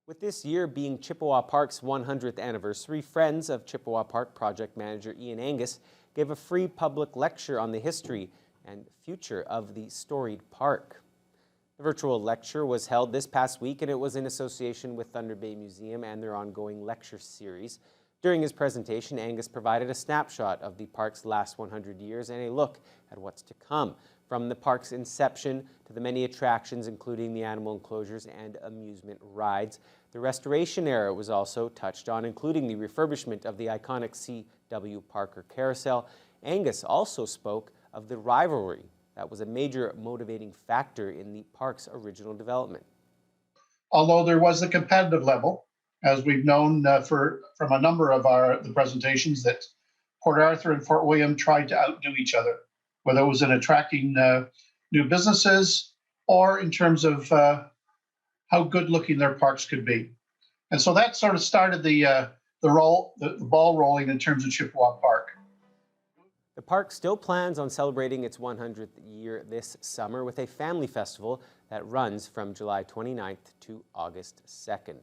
With this year being Chippewa Park's 100th anniversary, friends of Chippewa Park project manager Iain Angus gave a free public lecture on the history and future of the storied park. The virtual lecture was held this past week, and it was in association with Thunder Bay Museum and their ongoing lecture series. During his presentation, Angus provided a snapshot of the park's last 100 years and a look at what's to come, from the park's inception to the many attractions, including the animal enclosures and amusement rides. The restoration era was also touched on, including the refurbishment of the iconic C.W. Parker Carousel. Angus also spoke of the rivalry that was a major motivating factor in the park's original development. Although there was a competitive level, as we've known from a number of the presentations, that Port Arthur and Fort William tried to outdo each other, whether it was in attracting new businesses or in terms of how good looking their parks could be. And so that sort of started the ball rolling in terms of Chippewa Park. The park still plans on celebrating its 100th year this summer with a family festival that runs from July 29th to August 2nd.